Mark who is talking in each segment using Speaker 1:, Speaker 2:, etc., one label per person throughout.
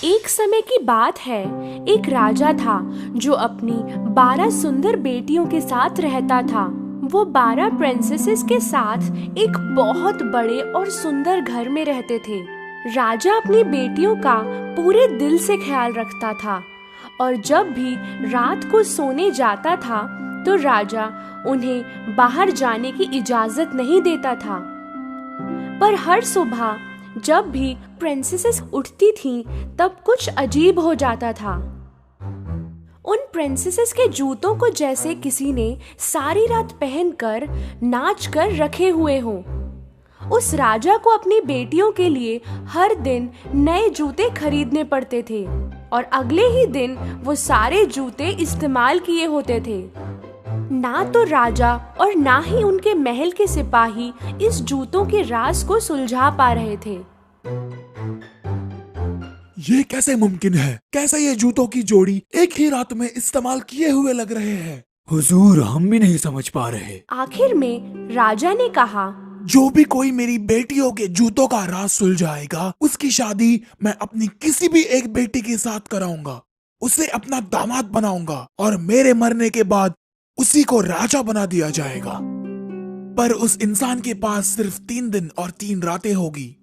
Speaker 1: एक समय की बात है, एक राजा था जो अपनी 12 सुंदर बेटियों के साथ रहता था। वो 12 प्रिंसेसेस के साथ एक बहुत बड़े और सुंदर घर में रहते थे। राजा अपनी बेटियों का पूरे दिल से ख्याल रखता था और जब भी रात को सोने जाता था तो राजा उन्हें बाहर जाने की इजाजत नहीं देता था। पर हर सुबह जब भी प्रिंसेसेस उठती थीं, तब कुछ अजीब हो जाता था। उन प्रिंसेसेस के जूतों को जैसे किसी ने सारी रात पहनकर नाच कर रखे हुए हों। उस राजा को अपनी बेटियों के लिए हर दिन नए जूते खरीदने पड़ते थे और अगले ही दिन वो सारे जूते इस्तेमाल किए होते थे। ना तो राजा और ना ही उनके महल के सिपाही इस जूतों के राज को सुलझा पा रहे थे।
Speaker 2: ये कैसे मुमकिन है? कैसे ये जूतों की जोड़ी एक ही रात में इस्तेमाल किए हुए लग रहे हैं?
Speaker 3: हुजूर, हम भी नहीं समझ पा रहे।
Speaker 1: आखिर में राजा ने कहा,
Speaker 2: जो भी कोई मेरी बेटियों के जूतों का राज सुलझाएगा, उसकी शादी मैं अपनी किसी भी एक बेटी के साथ कराऊंगा, उसे अपना दामाद बनाऊंगा और मेरे मरने के बाद उसी को राजा बना दिया जाएगा। पर उस इंसान के पास सिर्फ 3 दिन और 3 रातें होगी,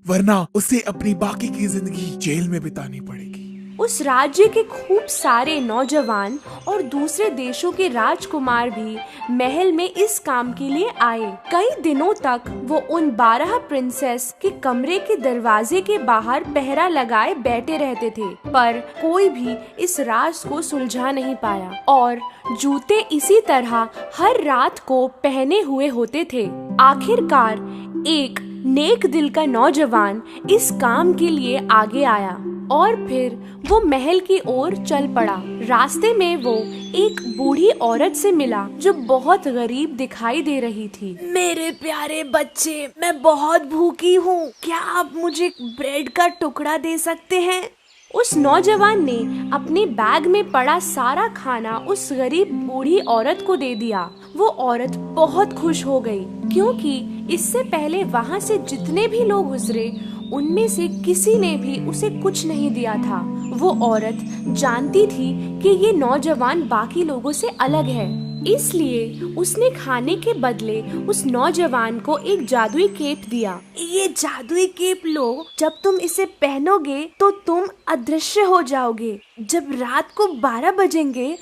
Speaker 2: वरना उसे अपनी बाकी की जिंदगी जेल में बितानी पड़ेगी।
Speaker 1: उस राज्य के खूब सारे नौजवान और दूसरे देशों के राजकुमार भी महल में इस काम के लिए आए। कई दिनों तक वो उन 12 प्रिंसेस के कमरे के दरवाजे के बाहर पहरा लगाए बैठे रहते थे, पर कोई भी इस राज को सुलझा नहीं पाया और जूते इसी तरह हर रात को पहने हुए होते थे। आखिरकार एक नेक दिल का नौजवान इस काम के लिए आगे आया और फिर वो महल की ओर चल पड़ा। रास्ते में वो एक बूढ़ी औरत से मिला जो बहुत गरीब दिखाई दे रही थी।
Speaker 4: मेरे प्यारे बच्चे, मैं बहुत भूखी हूँ, क्या आप मुझे ब्रेड का टुकड़ा दे सकते हैं?
Speaker 1: उस नौजवान ने अपने बैग में पड़ा सारा खाना उस गरीब बूढ़ी औरत को दे दिया। वो औरत बहुत खुश हो गई क्योंकि इससे पहले वहाँ से जितने भी लोग गुजरे उनमें से किसी ने भी उसे कुछ नहीं दिया था। वो औरत जानती थी कि ये नौजवान बाकी लोगों से अलग है, इसलिए उसने खाने के बदले उस नौजवान को एक जादुई केप दिया।
Speaker 4: ये जादुई केप लो, जब तुम इसे पहनोगे तो तुम अदृश्य हो जाओगे। जब रात को 12 बजेंगे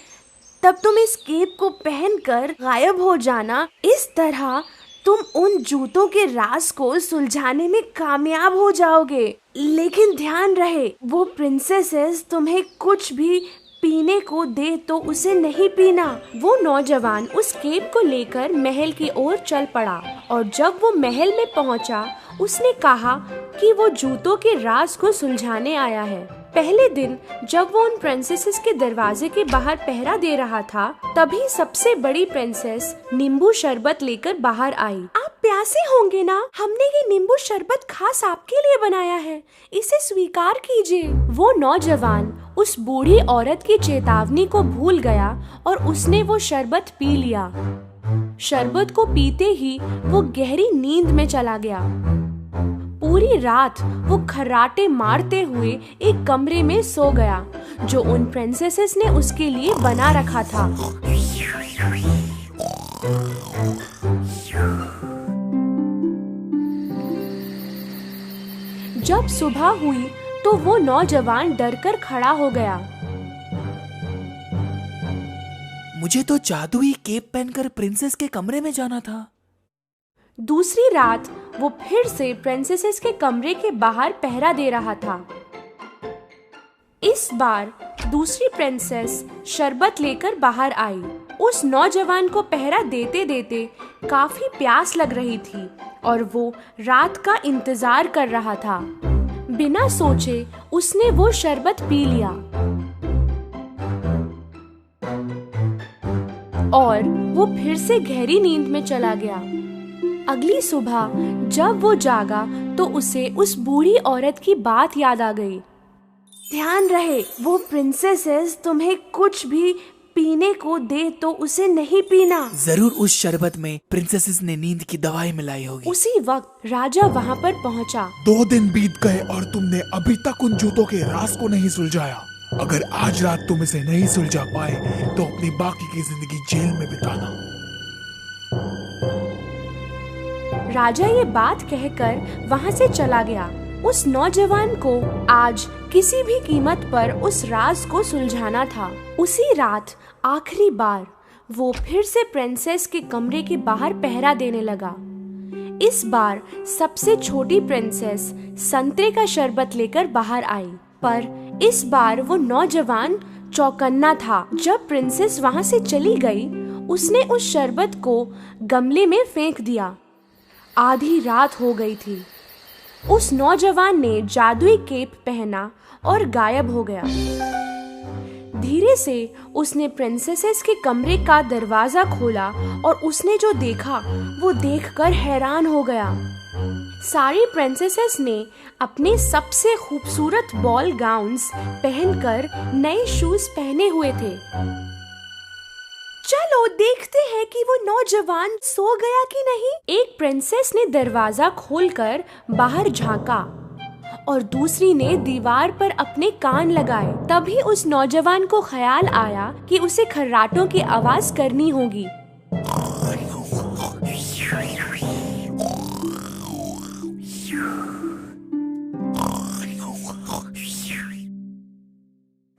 Speaker 4: तब तुम इस केप को पहनकर गायब हो जाना। इस तरह तुम उन जूतों के राज को सुलझाने में कामयाब हो जाओगे। लेकिन ध्यान रहे, वो प्रिंसेसेस तुम्हें कुछ भी पीने को दे तो उसे नहीं पीना।
Speaker 1: वो नौजवान उस केप को लेकर महल की ओर चल पड़ा और जब वो महल में पहुंचा, उसने कहा कि वो जूतों के राज को सुलझाने आया है। पहले दिन जब वो उन प्रिंसेसेस के दरवाजे के बाहर पहरा दे रहा था, तभी सबसे बड़ी प्रिंसेस नींबू शरबत लेकर बाहर आई।
Speaker 4: आप प्यासे होंगे ना? हमने ये नींबू शरबत खास आपके लिए बनाया है, इसे स्वीकार कीजिए।
Speaker 1: वो नौजवान उस बूढ़ी औरत की चेतावनी को भूल गया और उसने वो शरबत पी लिया। शरबत को पीते ही वो गहरी नींद में चला गया। पूरी रात वो खर्राटे मारते हुए एक कमरे में सो गया जो उन प्रिंसेसेस ने उसके लिए बना रखा था। जब सुबह हुई तो वो नौजवान डरकर खड़ा हो गया।
Speaker 3: मुझे तो जादुई केप पहनकर प्रिंसेस के कमरे में जाना था।
Speaker 1: दूसरी रात वो फिर से प्रिंसेसेस के कमरे के बाहर पहरा दे रहा था। इस बार दूसरी प्रिंसेस शरबत लेकर बाहर आई। उस नौजवान को पहरा देते देते काफी प्यास लग रही थी और वो रात का इंतजार कर रहा था। बिना सोचे उसने वो शरबत पी लिया और वो फिर से गहरी नींद में चला गया। अगली सुबह जब वो जागा तो उसे उस बूढ़ी औरत की बात याद आ गई।
Speaker 4: ध्यान रहे, वो प्रिंसेसेस तुम्हें कुछ भी पीने को दे तो उसे नहीं पीना।
Speaker 3: जरूर उस शरबत में प्रिंसेसेस ने नींद की दवाई मिलाई होगी।
Speaker 1: उसी वक्त राजा वहाँ पर पहुँचा।
Speaker 2: 2 दिन बीत गए और तुमने अभी तक उन जूतों के राज को नहीं सुलझाया। अगर आज रात तुम इसे नहीं सुलझा पाए तो अपनी बाकी की जिंदगी जेल में बिताना।
Speaker 1: राजा ये बात कहकर वहाँ से चला गया। उस नौजवान को आज किसी भी कीमत पर उस राज को सुलझाना था। उसी रात आखिरी बार वो फिर से प्रिंसेस के कमरे के बाहर पहरा देने लगा। इस बार सबसे छोटी प्रिंसेस संतरे का शरबत लेकर बाहर आई, पर इस बार वो नौजवान चौकन्ना था। जब प्रिंसेस वहाँ से चली गई, उसने उस शरबत को गमले में फेंक दिया। आधी रात हो गई थी। उस नौजवान ने जादुई केप पहना और गायब हो गया। धीरे से उसने प्रिंसेसेस के कमरे का दरवाजा खोला और उसने जो देखा वो देखकर हैरान हो गया। सारी प्रिंसेसेस ने अपने सबसे खूबसूरत बॉल गाउन्स पहनकर नए शूज पहने हुए थे। चलो देखते हैं कि वो नौजवान सो गया कि नहीं। एक प्रिंसेस ने दरवाजा खोलकर बाहर झांका और दूसरी ने दीवार पर अपने कान लगाए। तभी उस नौजवान को ख्याल आया कि उसे खर्राटों की आवाज करनी होगी।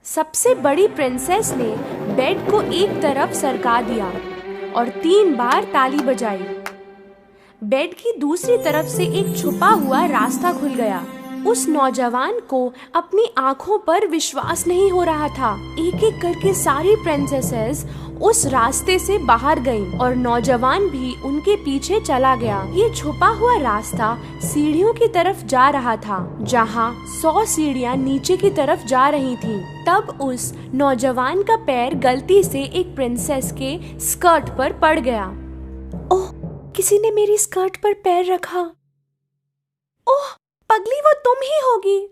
Speaker 1: सबसे बड़ी प्रिंसेस ने बेड को एक तरफ सरका दिया और 3 बार ताली बजाई। बेड की दूसरी तरफ से एक छुपा हुआ रास्ता खुल गया। उस नौजवान को अपनी आंखों पर विश्वास नहीं हो रहा था। एक एक करके सारी प्रिंसेसेस उस रास्ते से बाहर गईं और नौजवान भी उनके पीछे चला गया। ये छुपा हुआ रास्ता सीढ़ियों की तरफ जा रहा था, जहाँ 100 सीढ़ियाँ नीचे की तरफ जा रही थीं। तब उस नौजवान का पैर गलती से एक प्रिंसेस के स्कर्ट पर पड़ गया। ओह, किसी ने मेरी स्कर्ट पर पैर रखा। ओह पगली, वो तुम ही होगी।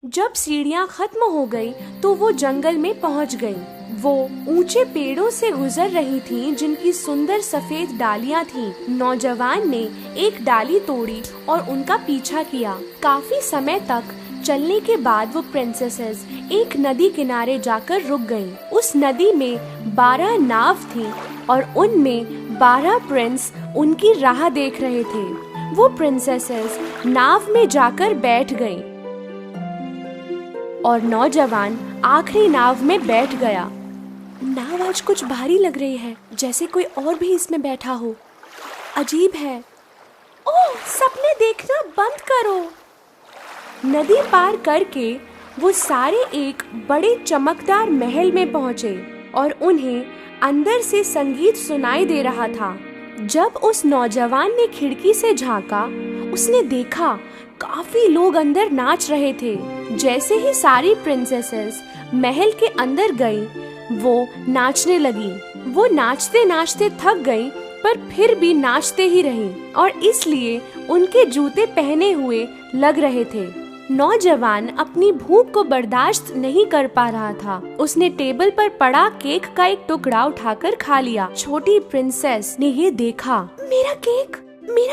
Speaker 1: जब सीढ़ियाँ खत्म हो गई तो वो जंगल में पहुंच गई। वो ऊंचे पेड़ों से गुजर रही थीं, जिनकी सुंदर सफेद डालियां थीं। नौजवान ने एक डाली तोड़ी और उनका पीछा किया। काफी समय तक चलने के बाद वो प्रिंसेसेस एक नदी किनारे जाकर रुक गईं। उस नदी में 12 नाव थीं और उनमें 12 प्रिंस उनकी राह देख रहे थे। वो प्रिंसेसेस नाव में जाकर बैठ गईं और नौजवान आखिरी नाव में बैठ गया। नाव आज कुछ भारी लग रही है, जैसे कोई और भी इसमें बैठा हो। अजीब है। ओह, सपने देखना बंद करो। नदी पार करके वो सारे एक बड़े चमकदार महल में पहुंचे और उन्हें अंदर से संगीत सुनाई दे रहा था। जब उस नौजवान ने खिड़की से झांका, उसने देखा काफी लोग अंदर नाच रहे थे। जैसे ही सारी प्रिंसेसेस महल के अंदर गईं, वो नाचने लगी। वो नाचते नाचते थक गईं, पर फिर भी नाचते ही रहीं और इसलिए उनके जूते पहने हुए लग रहे थे। नौजवान अपनी भूख को बर्दाश्त नहीं कर पा रहा था। उसने टेबल पर पड़ा केक का एक टुकड़ा उठाकर खा लिया। छोटी प्रिंसेस ने ये देखा। मेरा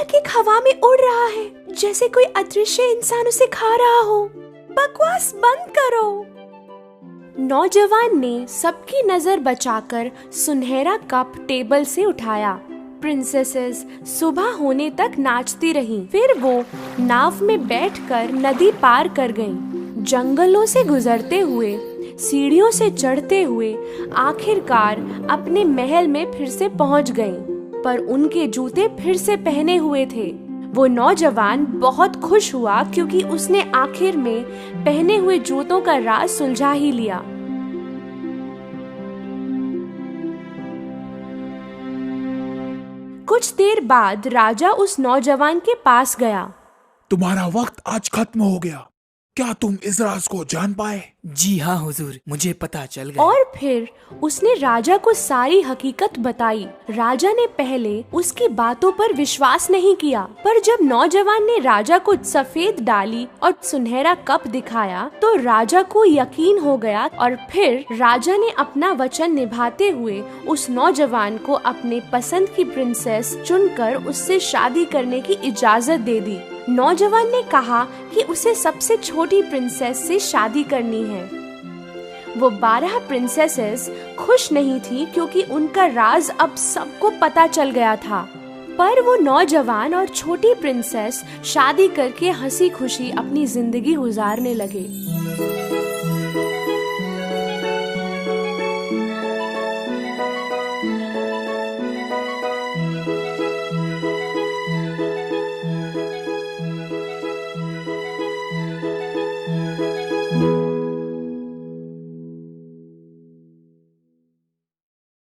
Speaker 1: केक हवा में उड़ रहा है, जैसे कोई अदृश्य इंसान उसे खा रहा हो। बकवास बंद करो। नौजवान ने सबकी नजर बचाकर सुनहरा कप टेबल से उठाया। प्रिंसेसेस सुबह होने तक नाचती रहीं। फिर वो नाव में बैठकर नदी पार कर गईं। जंगलों से गुजरते हुए, सीढ़ियों से चढ़ते हुए आखिरकार अपने महल में फिर से पहुंच गईं, पर उनके जूते फिर से पहने हुए थे। वो नौजवान बहुत खुश हुआ क्योंकि उसने आखिर में पहने हुए जूतों का राज सुलझा ही लिया। कुछ देर बाद राजा उस नौजवान के पास गया।
Speaker 2: तुम्हारा वक्त आज खत्म हो गया। क्या तुम इस राज को जान पाए?
Speaker 3: जी हाँ हुजूर, मुझे पता चल गया।
Speaker 1: और फिर उसने राजा को सारी हकीकत बताई। राजा ने पहले उसकी बातों पर विश्वास नहीं किया, पर जब नौजवान ने राजा को सफेद डाली और सुनहरा कप दिखाया तो राजा को यकीन हो गया। और फिर राजा ने अपना वचन निभाते हुए उस नौजवान को अपने पसंद की प्रिंसेस चुनकर उससे शादी करने की इजाजत दे दी। नौजवान ने कहा कि उसे सबसे छोटी प्रिंसेस से शादी करनी है। वो 12 प्रिंसेसेस खुश नहीं थी क्योंकि उनका राज अब सबको पता चल गया था। पर वो नौजवान और छोटी प्रिंसेस शादी करके हंसी खुशी अपनी जिंदगी गुजारने लगे।